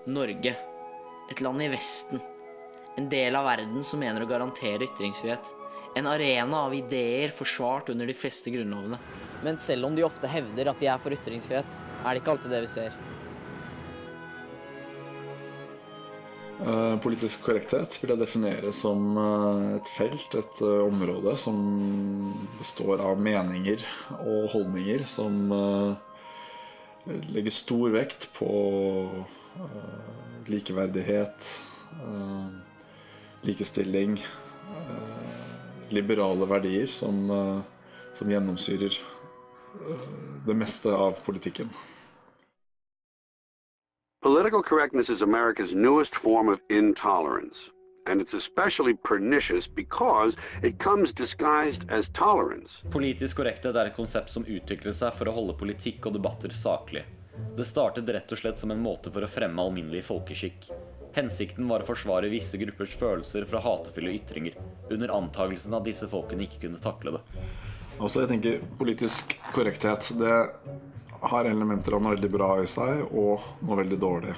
Norge, et land i Vesten, en del av verden som mener å garantere ytringsfrihet, en arena av ideer forsvart under de fleste grunnlovene. Men selv om de ofte hevder at de er for ytringsfrihet, er det ikke alltid det vi ser. Politisk korrekthet vil jeg definere som et felt, et område som består av meninger og holdninger som legger stor vekt på likeverdighet, likestilling, liberale verdier som gjennomsyrer det meste av politikken. Political correctness is America's newest form of intolerance, and it's especially pernicious because it comes disguised as tolerance. Politisk korrekthet er et konsept som utvikler seg for å holde politikk og debatter saklig. Det startet rett og slett som en måte for å fremme alminnelig folkeskikk. Hensikten var å forsvare visse gruppers følelser fra hatefulle ytringer, under antagelsen at disse folkene ikke kunne takle det. Altså, jeg tenker politisk korrekthet, det har elementer av noe veldig bra i seg, og noe veldig dårlig.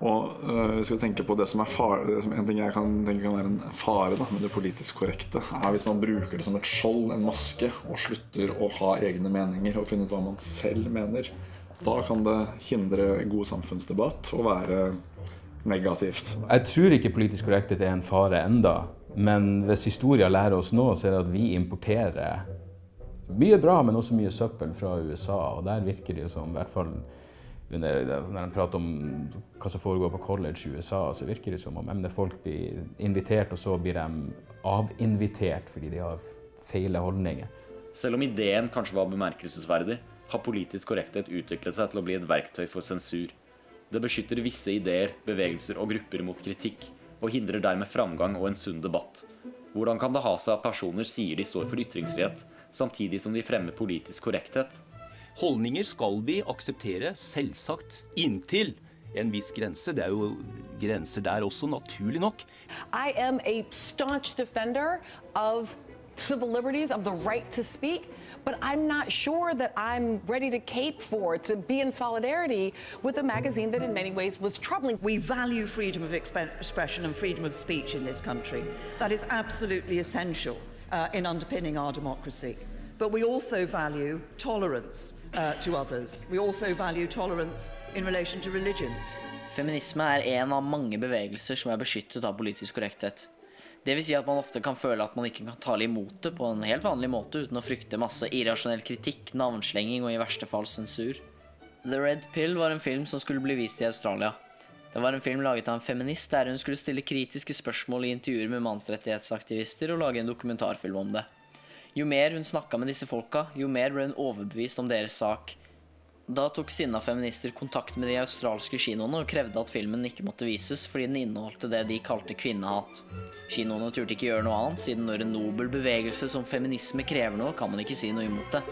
Og vi skal tenke på det som er fare, en ting jeg kan tenke kan være en fare med det politisk korrekte, er hvis man bruker det som et skjold, en maske, og slutter å ha egne meninger og finne ut hva man selv mener. Da kan det hindre god samfunnsdebatt og være negativt. Jeg tror ikke politisk korrekthet er en fare enda, men hvis historien lærer oss nå, så er det at vi importerer mye bra, men også mye søppel fra USA, og der virker det jo som, i hvert fall når de prater om hva som foregår på college i USA, så virker det som om folk blir invitert, og så blir de avinvitert fordi de har feile holdninger. Selv om ideen kanskje var bemerkelsesverdig, har politisk korrekthet utviklet seg til å bli et verktøy for sensur. Det beskytter visse ideer, bevegelser og grupper mot kritikk, og hindrer dermed framgang og en sunn debatt. Hvordan kan det ha seg at personer sier de står for ytringsfrihet, samtidig som de fremmer politisk korrekthet? Holdninger skal vi akseptere, selvsagt, inntil en viss grense. Det er jo grenser der også, naturlig nok. I am a staunch defender of civil liberties, of the right to speak, but I'm not sure that I'm ready to cape for, to be in solidarity with a magazine that in many ways was troubling. We value freedom of expression and freedom of speech in this country. That is absolutely essential in underpinning our democracy. But we also value tolerance to others. We also value tolerance in relation to religions. Feminisme er en av mange bevegelser som er beskyttet av politisk korrekthet. Det vil si at man ofte kan føle at man ikke kan tale imot det på en helt vanlig måte uten å frykte masse irrasjonell kritikk, navnslenging og i verste fall sensur. The Red Pill var en film som skulle bli vist i Australia. Det var en film laget av en feminist der hun skulle stille kritiske spørsmål i intervjuer med mannsrettighetsaktivister og lage en dokumentarfilm om det. Jo mer hun snakket med disse folka, jo mer ble hun overbevist om deres sak. Da tok sinna feminister kontakt med de australske kinoene og krevde at filmen ikke måtte vises fordi den inneholdt det de kalte kvinnehat. Kinoene turte ikke gjøre noe annet, siden når en nobel bevegelse som feminisme krever noe, kan man ikke si noe imot det.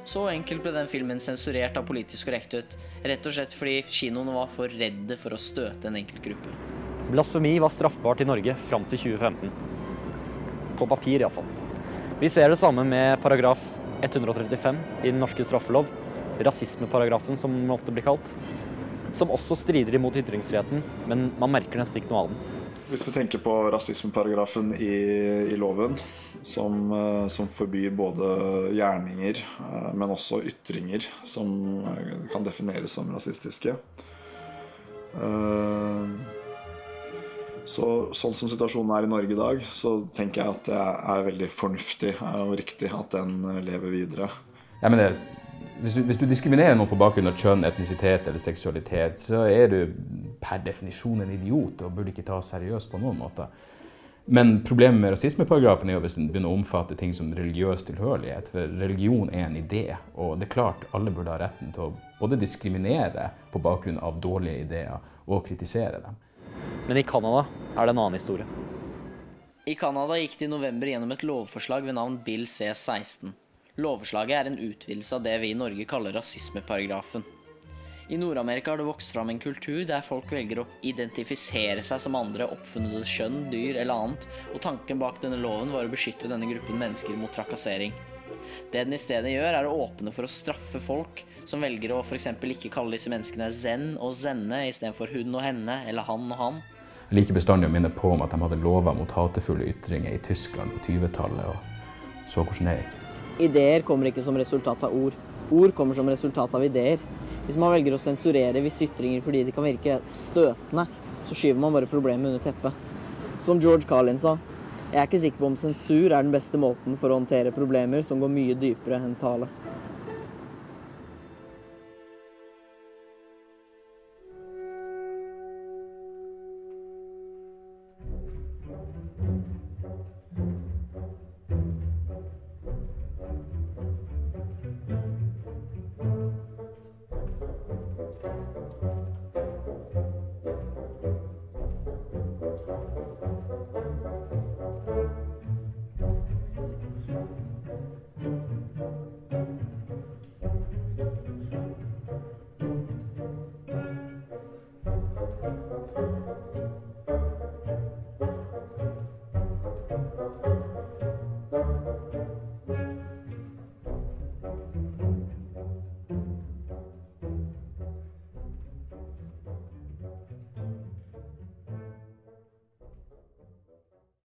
Så enkelt ble den filmen sensurert av politisk korrekthet, rett og slett fordi kinoene var for redde for å støte en enkelt gruppe. Blasfemi var straffbart i Norge fram til 2015. På papir i hvert fall. Vi ser det samme med paragraf 135 i den norske straffelov, rasismeparagrafen som den ofte blir kalt, som også strider imot ytringsfriheten, men man merker nesten ikke noe av den. Hvis vi tenker på rasismeparagrafen i loven, som forbyr både gjerninger, men også ytringer som kan defineres som rasistiske. Sånn som situasjonen er i Norge i dag, så tenker jeg at det er veldig fornuftig og riktig at den lever videre. Ja, men hvis du diskriminerer noen på bakgrunn av kjønn, etnisitet eller seksualitet, så er du per definisjon en idiot og burde ikke ta seriøst på noen måte. Men problemet med rasismeparagrafen er jo hvis den begynner å omfatte ting som religiøs tilhørighet, for religion er en idé, og det er klart alle burde ha retten til å både diskriminere på bakgrunn av dårlige ideer og kritisere dem. Men i Kanada er det en annen historie. I Kanada gikk det i november gjennom et lovforslag ved navn Bill C-16. Lovforslaget er en utvidelse av det vi i Norge kaller rasismeparagrafen. I Nord-Amerika har det vokst fram en kultur der folk velger å identifisere seg som andre, oppfunnet kjønn, dyr eller annet, og tanken bak denne loven var å beskytte denne gruppen mennesker mot trakassering. Det den i stedet gjør, å åpne for å straffe folk som velger å for eksempel ikke kalle disse menneskene zen og zenne i stedet for hun og henne, eller han og han. Jeg liker bestandig å minne på om at de hadde lovet mot hatefulle ytringer i Tyskland på 20-tallet, og så hvordan det gikk. Ideer kommer ikke som resultat av ord. Ord kommer som resultat av ideer. Hvis man velger å sensurere visse ytringer fordi de kan virke støtende, så skyver man bare problemet under teppet. Som George Carlin sa, jeg ikke sikker på om sensur den beste måten for å håndtere problemer som går mye dypere enn tale.